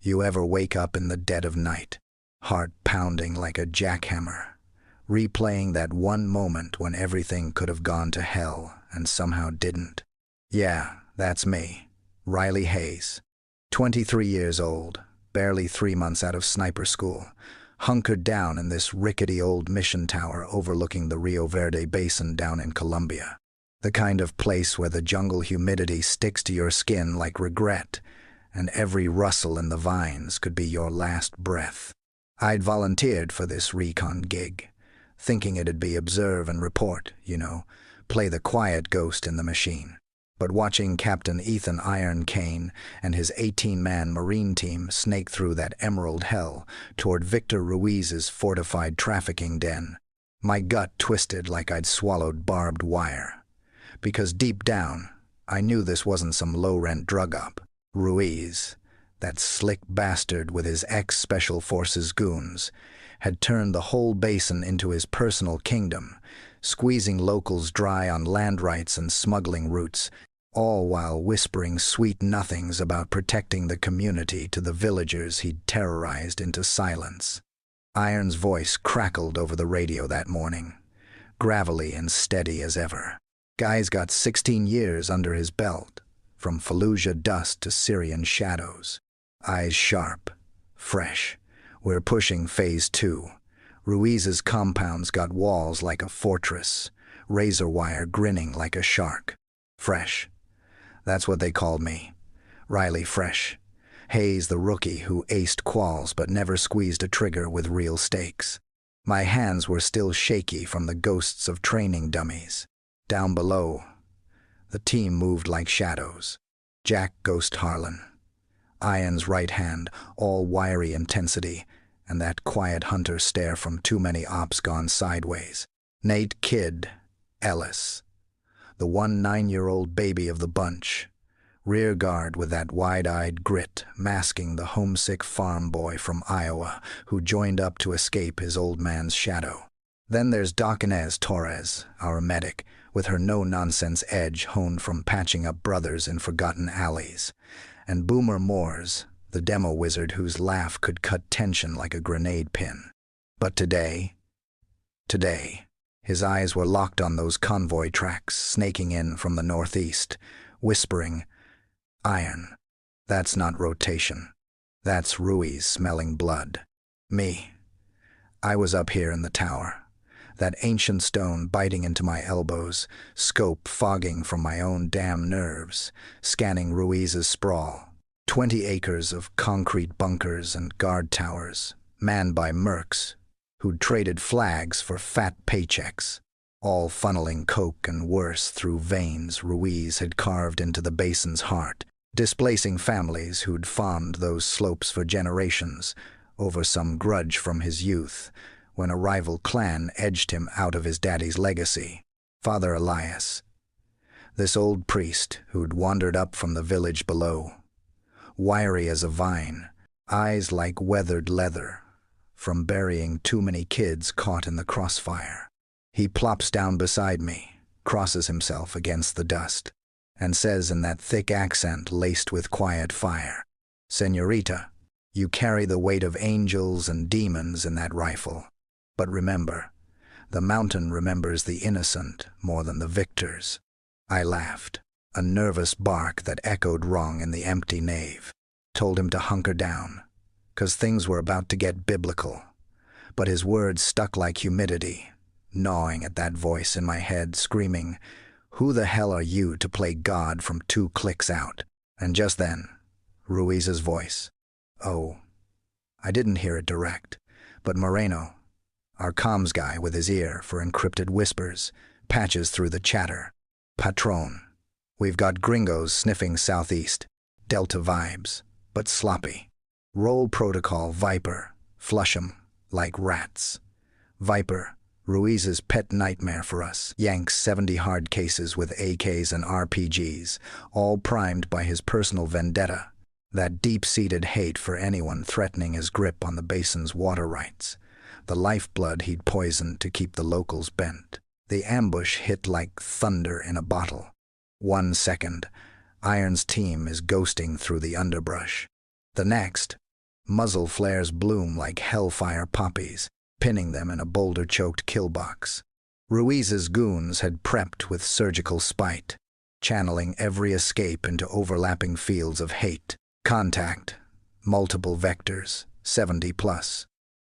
You ever wake up in the dead of night, heart pounding like a jackhammer, replaying that one moment when everything could have gone to hell and somehow didn't? Yeah, that's me, Riley Hayes, 23 years old, barely 3 months out of sniper school, hunkered down in this rickety old mission tower overlooking the Rio Verde Basin down in Colombia. The kind of place where the jungle humidity sticks to your skin like regret, and every rustle in the vines could be your last breath. I'd volunteered for this recon gig, thinking it'd be observe and report, play the quiet ghost in the machine. But watching Captain Ethan Iron Kane and his 18-man Marine team snake through that emerald hell toward Victor Ruiz's fortified trafficking den, my gut twisted like I'd swallowed barbed wire. Because deep down, I knew this wasn't some low-rent drug-up. Ruiz, that slick bastard with his ex-Special Forces goons, had turned the whole basin into his personal kingdom, squeezing locals dry on land rights and smuggling routes, all while whispering sweet nothings about protecting the community to the villagers he'd terrorized into silence. Iron's voice crackled over the radio that morning, gravelly and steady as ever. Guy's got 16 years under his belt, from Fallujah dust to Syrian shadows. Eyes sharp, fresh. We're pushing Phase 2. Ruiz's compound's got walls like a fortress, razor wire grinning like a shark. Fresh. That's what they called me. Riley Fresh. Hayes the rookie who aced quals but never squeezed a trigger with real stakes. My hands were still shaky from the ghosts of training dummies. Down below, the team moved like shadows. Jack Ghost Harlan, Iron's right hand, all wiry intensity, and that quiet hunter stare from too many ops gone sideways. Nate Kid Ellis, the 9-year-old baby of the bunch, rear guard with that wide-eyed grit masking the homesick farm boy from Iowa who joined up to escape his old man's shadow. Then there's Doc Inez Torres, our medic, with her no-nonsense edge honed from patching up brothers in forgotten alleys, and Boomer Moores, the demo wizard whose laugh could cut tension like a grenade pin. But today, his eyes were locked on those convoy tracks snaking in from the northeast, whispering, "Iron, that's not rotation. That's Ruiz smelling blood." Me, I was up here in the tower, that ancient stone biting into my elbows, scope fogging from my own damn nerves, scanning Ruiz's sprawl. 20 acres of concrete bunkers and guard towers, manned by mercs, who'd traded flags for fat paychecks, all funneling coke and worse through veins Ruiz had carved into the basin's heart, displacing families who'd farmed those slopes for generations over some grudge from his youth, when a rival clan edged him out of his daddy's legacy. Father Elias, this old priest who'd wandered up from the village below, wiry as a vine, eyes like weathered leather, from burying too many kids caught in the crossfire. He plops down beside me, crosses himself against the dust, and says in that thick accent laced with quiet fire, "Señorita, you carry the weight of angels and demons in that rifle. But remember, the mountain remembers the innocent more than the victors." I laughed, a nervous bark that echoed wrong in the empty nave. Told him to hunker down, 'cause things were about to get biblical. But his words stuck like humidity, gnawing at that voice in my head, screaming, "Who the hell are you to play God from 2 clicks out?" And just then, Ruiz's voice. Oh, I didn't hear it direct, but Moreno, our comms guy with his ear for encrypted whispers, patches through the chatter. "Patron, we've got gringos sniffing southeast. Delta vibes, but sloppy. Roll protocol Viper, flush 'em like rats." Viper, Ruiz's pet nightmare for us, yanks 70 hard cases with AKs and RPGs, all primed by his personal vendetta, that deep-seated hate for anyone threatening his grip on the basin's water rights, the lifeblood he'd poisoned to keep the locals bent. The ambush hit like thunder in a bottle. 1 second, Iron's team is ghosting through the underbrush. The next, Muzzle flares bloom like hellfire poppies, pinning them in a boulder-choked kill-box. Ruiz's goons had prepped with surgical spite, channeling every escape into overlapping fields of hate. Contact. Multiple vectors, 70+.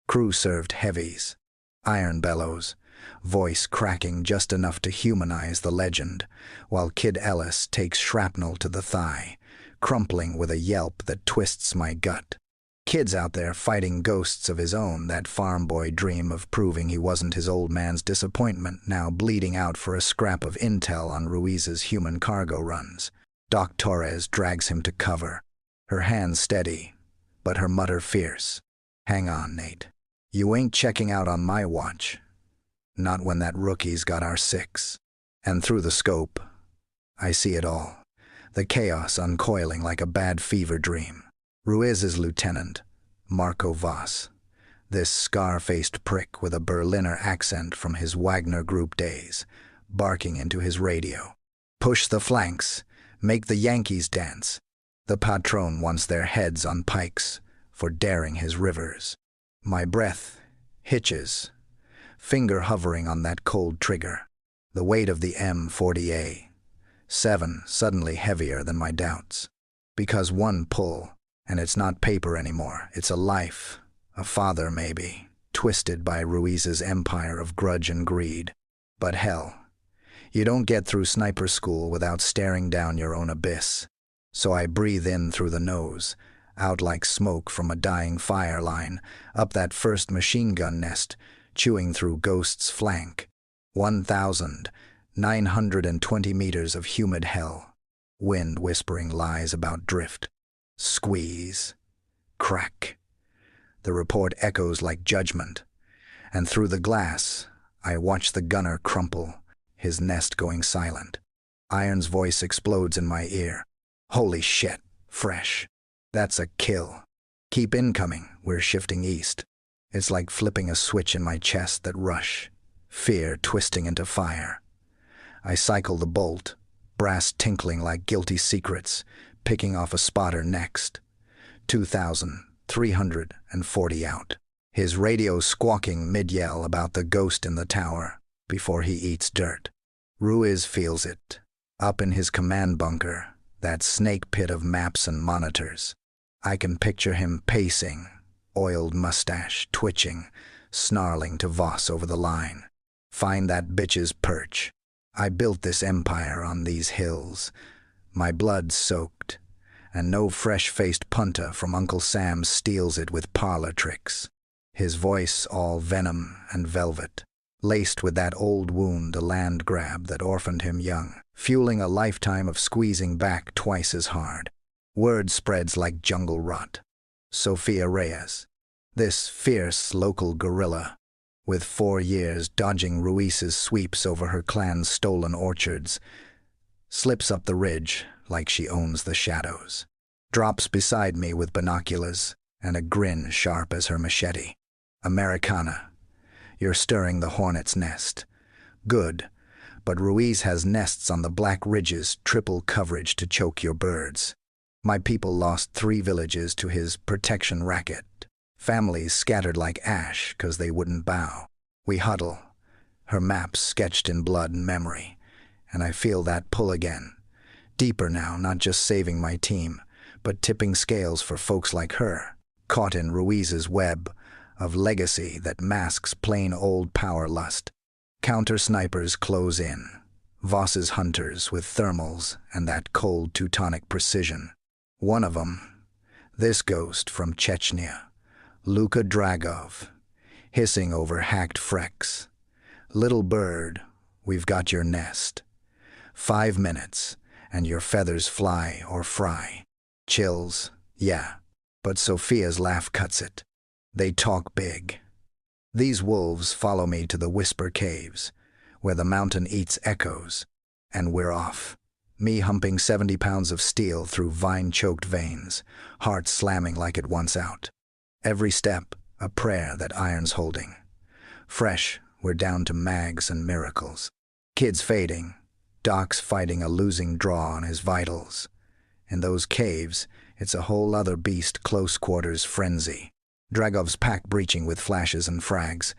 Crew served heavies. Iron bellows, voice cracking just enough to humanize the legend, while Kid Ellis takes shrapnel to the thigh, crumpling with a yelp that twists my gut. Kid's out there fighting ghosts of his own, that farm boy dream of proving he wasn't his old man's disappointment, now bleeding out for a scrap of intel on Ruiz's human cargo runs. Doc Torres drags him to cover, her hands steady, but her mutter fierce. "Hang on, Nate. You ain't checking out on my watch. Not when that rookie's got our six." And through the scope, I see it all. The chaos uncoiling like a bad fever dream. Ruiz's lieutenant, Marco Voss, this scar-faced prick with a Berliner accent from his Wagner Group days, barking into his radio. "Push the flanks, make the Yankees dance." The patron wants their heads on pikes for daring his rivers. My breath hitches, finger hovering on that cold trigger. The weight of the M40A7 suddenly heavier than my doubts. Because one pull, and it's not paper anymore, it's a life, a father maybe, twisted by Ruiz's empire of grudge and greed. But hell, you don't get through sniper school without staring down your own abyss. So I breathe in through the nose, out like smoke from a dying fire line, up that first machine gun nest, chewing through Ghost's flank. 1,920 meters of humid hell, wind whispering lies about drift. Squeeze. Crack. The report echoes like judgment, and through the glass, I watch the gunner crumple, his nest going silent. Iron's voice explodes in my ear. "Holy shit, fresh. That's a kill. Keep incoming, we're shifting east." It's like flipping a switch in my chest that rush, fear twisting into fire. I cycle the bolt, brass tinkling like guilty secrets, picking off a spotter next. 2,340 out. His radio squawking mid-yell about the ghost in the tower before he eats dirt. Ruiz feels it. Up in his command bunker, that snake pit of maps and monitors. I can picture him pacing, oiled mustache twitching, snarling to Voss over the line. "Find that bitch's perch. I built this empire on these hills. My blood's soaked, and no fresh-faced punta from Uncle Sam steals it with parlor tricks." His voice all venom and velvet, laced with that old wound, a land grab that orphaned him young, fueling a lifetime of squeezing back twice as hard. Word spreads like jungle rot. Sophia Reyes, this fierce local guerrilla, with 4 years dodging Ruiz's sweeps over her clan's stolen orchards, slips up the ridge like she owns the shadows, drops beside me with binoculars and a grin sharp as her machete. "Americana, you're stirring the hornet's nest. Good, but Ruiz has nests on the Black Ridges, triple coverage to choke your birds. My people lost 3 villages to his protection racket. Families scattered like ash 'cause they wouldn't bow. We huddle, her maps sketched in blood and memory, and I feel that pull again. Deeper now, not just saving my team, but tipping scales for folks like her, caught in Ruiz's web of legacy that masks plain old power lust. Counter-snipers close in, Voss's hunters with thermals and that cold Teutonic precision. One of them, this ghost from Chechnya, Luka Dragov, hissing over hacked frecks. "Little bird, we've got your nest. 5 minutes, and your feathers fly or fry." Chills, yeah, but Sophia's laugh cuts it. They talk big. These wolves follow me to the Whisper Caves, where the mountain eats echoes, and we're off. Me humping 70 pounds of steel through vine-choked veins, heart slamming like it wants out. Every step, a prayer that Iron's holding. Fresh, we're down to mags and miracles. Kids fading, Doc's fighting a losing draw on his vitals. In those caves, It's a whole other beast, close quarters frenzy. Dragov's pack breaching with flashes and frags,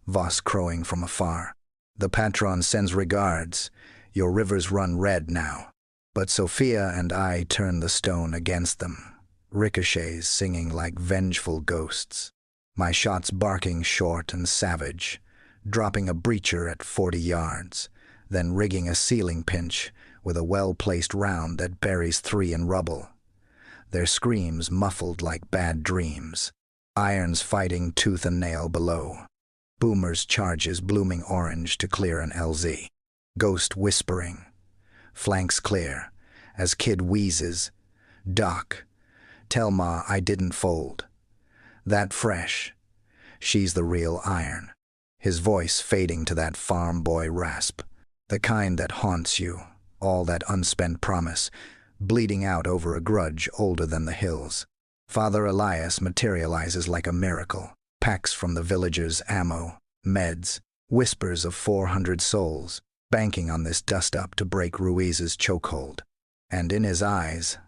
Voss crowing from afar. The patron sends regards. Your rivers run red now. But Sophia and I turn the stone against them, ricochets singing like vengeful ghosts. My shots barking short and savage, dropping a breacher at 40 yards, then rigging a ceiling pinch with a well-placed round that buries 3 in rubble. Their screams muffled like bad dreams. Irons fighting tooth and nail below. Boomer's charges blooming orange to clear an LZ. Ghost whispering. Flanks clear, as Kid wheezes. Doc, tell Ma I didn't fold. That fresh. She's the real iron. His voice fading to that farm boy rasp. The kind that haunts you, all that unspent promise, bleeding out over a grudge older than the hills. Father Elias materializes like a miracle. Packs from the villagers ammo, meds, whispers of 400 souls, banking on this dust-up to break Ruiz's chokehold. And in his eyes,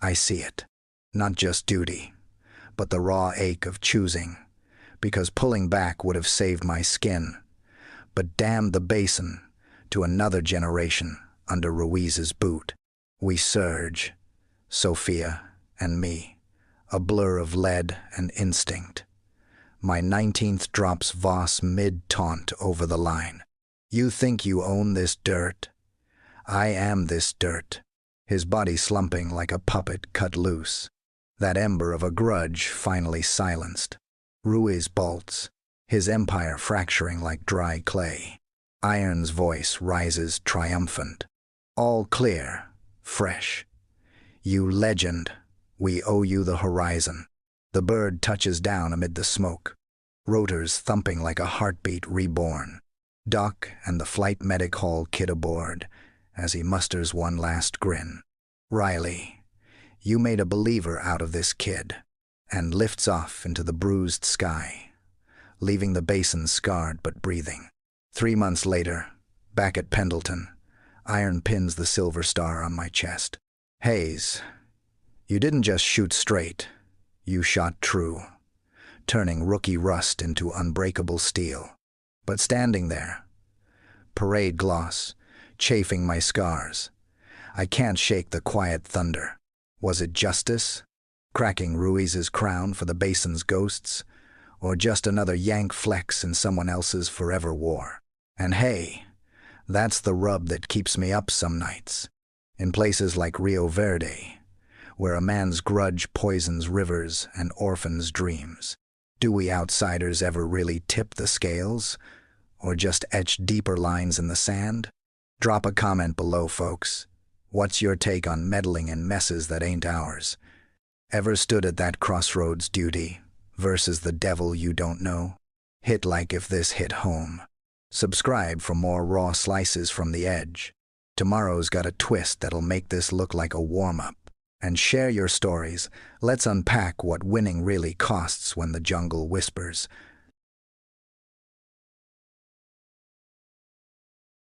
I see it. Not just duty, but the raw ache of choosing, because pulling back would have saved my skin. But damn the basin, to another generation under Ruiz's boot. We surge, Sophia and me, a blur of lead and instinct. My 19th drops Voss mid-taunt over the line. You think you own this dirt? I am this dirt. His body slumping like a puppet cut loose. That ember of a grudge finally silenced. Ruiz bolts, his empire fracturing like dry clay. Iron's voice rises triumphant. All clear, fresh. You legend, we owe you the horizon. The bird touches down amid the smoke, rotors thumping like a heartbeat reborn. Doc and the flight medic haul Kid aboard as he musters one last grin. Riley, you made a believer out of this kid, and lifts off into the bruised sky, leaving the basin scarred but breathing. 3 months later, back at Pendleton, Iron pins the silver star on my chest. Hayes, you didn't just shoot straight, you shot true, turning rookie rust into unbreakable steel. But standing there, parade gloss, chafing my scars, I can't shake the quiet thunder. Was it justice, cracking Ruiz's crown for the basin's ghosts, or just another yank flex in someone else's forever war? And hey, that's the rub that keeps me up some nights. In places like Rio Verde, where a man's grudge poisons rivers and orphans' dreams. Do we outsiders ever really tip the scales, or just etch deeper lines in the sand? Drop a comment below, folks. What's your take on meddling in messes that ain't ours? Ever stood at that crossroads duty versus the devil you don't know? Hit like if this hit home. Subscribe for more raw slices from the edge. Tomorrow's got a twist that'll make this look like a warm-up. And share your stories. Let's unpack what winning really costs when the jungle whispers.